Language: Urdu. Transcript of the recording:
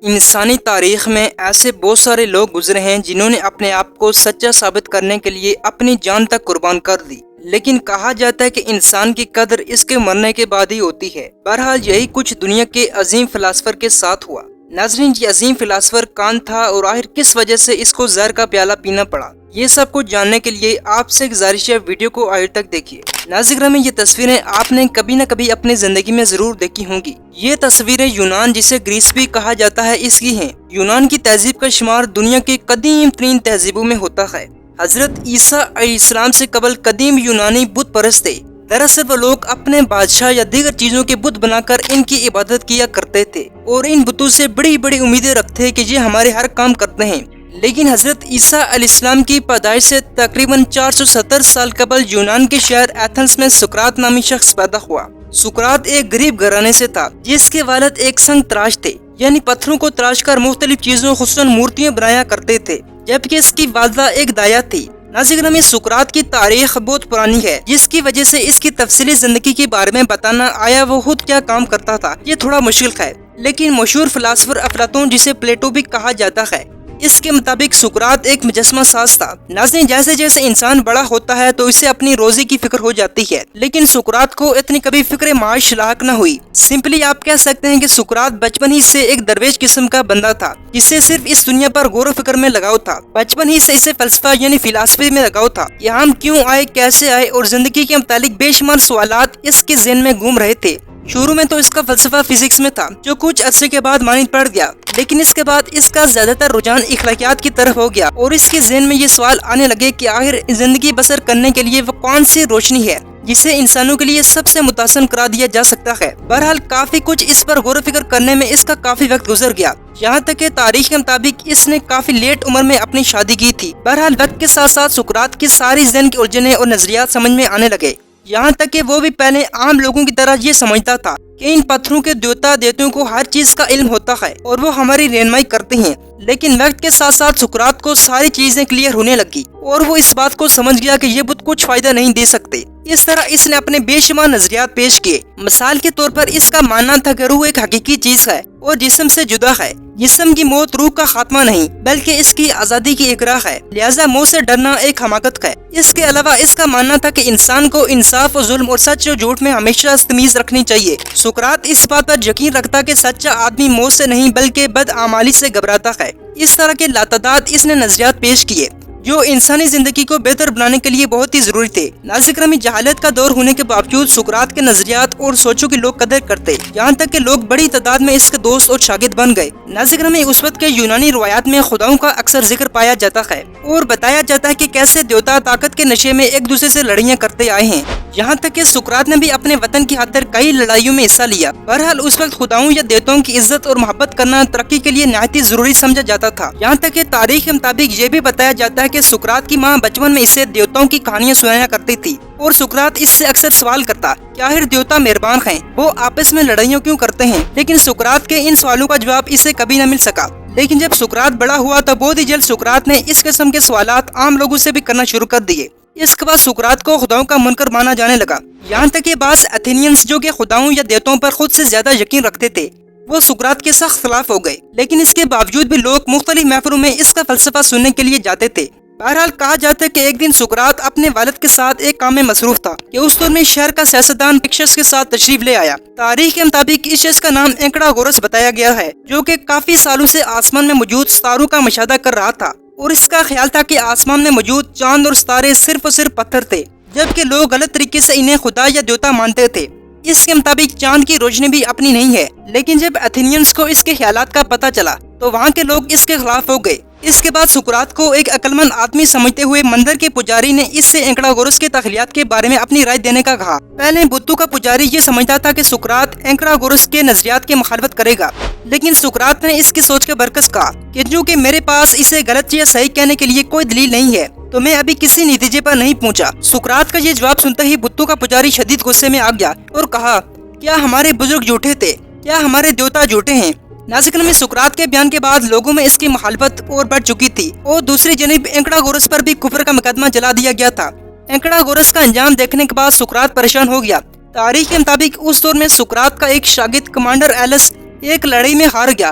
انسانی تاریخ میں ایسے بہت سارے لوگ گزرے ہیں جنہوں نے اپنے آپ کو سچا ثابت کرنے کے لیے اپنی جان تک قربان کر دی، لیکن کہا جاتا ہے کہ انسان کی قدر اس کے مرنے کے بعد ہی ہوتی ہے۔ بہرحال یہی کچھ دنیا کے عظیم فلاسفر کے ساتھ ہوا۔ ناظرین، یہ عظیم فلاسفر کون تھا اور آخر کس وجہ سے اس کو زہر کا پیالہ پینا پڑا؟ یہ سب کچھ جاننے کے لیے آپ سے گزارش ہے، ویڈیو کو آخر تک دیکھیے۔ ناظرین، یہ تصویریں آپ نے کبھی نہ کبھی اپنی زندگی میں ضرور دیکھی ہوں گی۔ یہ تصویریں یونان، جسے گریس بھی کہا جاتا ہے، اس کی ہیں۔ یونان کی تہذیب کا شمار دنیا کی قدیم ترین تہذیبوں میں ہوتا ہے۔ حضرت عیسیٰ علیہ السلام سے قبل قدیم یونانی بت پرست تھے۔ دراصل وہ لوگ اپنے بادشاہ یا دیگر چیزوں کے بت بنا کر ان کی عبادت کیا کرتے تھے اور ان بتوں سے بڑی بڑی امیدیں رکھتے کہ یہ ہمارے ہر کام کرتے ہیں۔ لیکن حضرت عیسیٰ علیہ السلام کی پیدائش سے تقریباً 470 سال قبل یونان کے شہر ایتھنز میں سقراط نامی شخص پیدا ہوا۔ سقراط ایک غریب گھرانے سے تھا جس کے والد ایک سنگ تراش تھے، یعنی پتھروں کو تراش کر مختلف چیزوں خصوصاً مورتیاں بنایا کرتے تھے، جبکہ اس کی والدہ ایک دایا تھی۔ ناظرین، میں سقراط کی تاریخ بہت پرانی ہے، جس کی وجہ سے اس کی تفصیلی زندگی کے بارے میں بتانا، آیا وہ خود کیا کام کرتا تھا، یہ تھوڑا مشکل ہے۔ لیکن مشہور فلاسفر افلاطون، جسے پلیٹو بھی کہا جاتا ہے، اس کے مطابق سقراط ایک مجسمہ ساز تھا۔ ناظرین، جیسے جیسے انسان بڑا ہوتا ہے تو اسے اپنی روزی کی فکر ہو جاتی ہے، لیکن سقراط کو اتنی کبھی فکر معاش لاحق نہ ہوئی۔ سمپلی آپ کہہ سکتے ہیں کہ سقراط بچپن ہی سے ایک درویش قسم کا بندہ تھا، جسے صرف اس دنیا پر غور و فکر میں لگاؤ تھا۔ بچپن ہی سے اسے فلسفہ یعنی فلاسفی میں لگاؤ تھا۔ یہاں ہم کیوں آئے، کیسے آئے اور زندگی کے متعلق بے شمار سوالات اس کے ذہن میں گھوم رہے تھے۔ شروع میں تو اس کا فلسفہ فزکس میں تھا، جو کچھ عرصے کے بعد مانی پڑ گیا، لیکن اس کے بعد اس کا زیادہ تر رجحان اخلاقیات کی طرف ہو گیا اور اس کے ذہن میں یہ سوال آنے لگے کہ آخر زندگی بسر کرنے کے لیے وہ کون سی روشنی ہے جسے انسانوں کے لیے سب سے متحسن قرار دیا جا سکتا ہے۔ بہرحال کافی کچھ اس پر غور و فکر کرنے میں اس کا کافی وقت گزر گیا، یہاں تک کہ تاریخ کے مطابق اس نے کافی لیٹ عمر میں اپنی شادی کی تھی۔ بہرحال وقت کے ساتھ ساتھ سقراط کی ساری ذہن کی الجھنیں اور نظریات سمجھ میں آنے لگے، یہاں تک کہ وہ بھی پہلے عام لوگوں کی طرح یہ سمجھتا تھا کہ ان پتھروں کے دیوتاؤں کو ہر چیز کا علم ہوتا ہے اور وہ ہماری رہنمائی کرتے ہیں۔ لیکن وقت کے ساتھ ساتھ سقراط کو ساری چیزیں کلیئر ہونے لگی اور وہ اس بات کو سمجھ گیا کہ یہ بت کچھ فائدہ نہیں دے سکتے۔ اس طرح اس نے اپنے بے شمار نظریات پیش کیے۔ مثال کے طور پر اس کا ماننا تھا کہ روح ایک حقیقی چیز ہے اور جسم سے جدا ہے۔ جسم کی موت روح کا خاتمہ نہیں بلکہ اس کی آزادی کی اقرار ہے، لہذا موت سے ڈرنا ایک حماقت ہے۔ اس کے علاوہ اس کا ماننا تھا کہ انسان کو انصاف و ظلم اور سچ و جھوٹ میں ہمیشہ تمیز رکھنی چاہیے۔ سقراط اس بات پر یقین رکھتا کہ سچا آدمی موت سے نہیں بلکہ بدعمالی سے گھبراتا ہے۔ اس طرح کے لاتعداد اس نے نظریات پیش کیے جو انسانی زندگی کو بہتر بنانے کے لیے بہت ہی ضروری تھے۔ ناظرین، جہالت کا دور ہونے کے باوجود سقراط کے نظریات اور سوچوں کی لوگ قدر کرتے، یہاں تک کہ لوگ بڑی تعداد میں اس کے دوست اور شاگرد بن گئے۔ ناظرین، اس وقت کے یونانی روایات میں خداؤں کا اکثر ذکر پایا جاتا ہے اور بتایا جاتا ہے کہ کیسے دیوتا طاقت کے نشے میں ایک دوسرے سے لڑائیاں کرتے آئے ہیں، یہاں تک کہ سقراط نے بھی اپنے وطن کی خاطر کئی لڑائیوں میں حصہ لیا۔ بہرحال اس وقت خداؤں یا دیوتاؤں کی عزت اور محبت کرنا ترقی کے لیے نہایت ہی ضروری سمجھا جاتا تھا، یہاں تک کہ تاریخ کے مطابق یہ بھی بتایا جاتا ہے کہ سقراط کی ماں بچپن میں اسے دیوتاؤں کی کہانیاں سنایا کرتی تھی اور سقراط اس سے اکثر سوال کرتا کہ آخر دیوتا مہربان ہیں، وہ آپس میں لڑائیاں کیوں کرتے ہیں؟ لیکن سقراط کے ان سوالوں کا جواب اسے کبھی نہ مل سکا۔ لیکن جب سقراط بڑا ہوا تو بہت ہی جلد سقراط نے اس قسم کے سوالات عام لوگوں سے بھی کرنا شروع کر دیے۔ اس کے بعد سقراط کو خداؤں کا منکر مانا جانے لگا، یہاں تک کہ بعض ایتھینینز جو کہ خداؤں یا دیوتاؤں پر خود سے زیادہ یقین رکھتے تھے، وہ سقراط کے سخت خلاف ہو گئے۔ لیکن اس کے باوجود بھی لوگ مختلف محفلوں میں اس کا فلسفہ سننے کے لیے جاتے تھے۔ بہرحال کہا جاتا ہے کہ ایک دن سقراط اپنے والد کے ساتھ ایک کام میں مصروف تھا کہ اس دور میں شہر کا سیاستدان پکشس کے ساتھ تشریف لے آیا۔ تاریخ کے مطابق اس شخص کا نام اینکڑاگورس بتایا گیا ہے، جو کہ کافی سالوں سے آسمان میں موجود ستاروں کا مشاہدہ کر رہا تھا اور اس کا خیال تھا کہ آسمان میں موجود چاند اور ستارے صرف اور صرف پتھر تھے، جبکہ لوگ غلط طریقے سے انہیں خدا یا دیوتا مانتے تھے۔ اس کے مطابق چاند کی روشنی بھی اپنی نہیں ہے، لیکن جب ایتھینینز کو اس کے خیالات کا پتہ چلا تو وہاں کے لوگ اس کے خلاف ہو گئے۔ اس کے بعد سقراط کو ایک عقلمند آدمی سمجھتے ہوئے مندر کے پجاری نے اس سے اینکڑاگورس کے تخیلات کے بارے میں اپنی رائے دینے کا کہا۔ پہلے بتوں کا پجاری یہ سمجھتا تھا کہ سقراط اینکڑاگورس کے نظریات کی مخالفت کرے گا، لیکن سقراط نے اس کی سوچ کے برعکس کہا کہ چونکہ میرے پاس اسے غلط یا صحیح کہنے کے لیے کوئی دلیل نہیں ہے تو میں ابھی کسی نتیجے پر نہیں پہنچا۔ سقراط کا یہ جواب سنتے ہی بتوں کا پجاری شدید غصے میں آ گیا اور کہا، کیا ہمارے بزرگ جھوٹے تھے؟ کیا ہمارے دیوتا جھوٹے ہیں؟ ناظرین، میں سقراط کے بیان کے بعد لوگوں میں اس کی مخالفت اور بڑھ چکی تھی اور دوسری جانب اینکڑاگورس پر بھی کفر کا مقدمہ چلا دیا گیا تھا۔ اینکڑاگورس کا انجام دیکھنے کے بعد سقراط پریشان ہو گیا۔ تاریخ کے مطابق اس دور میں سقراط کا ایک شاگرد کمانڈر ایلس ایک لڑائی میں ہار گیا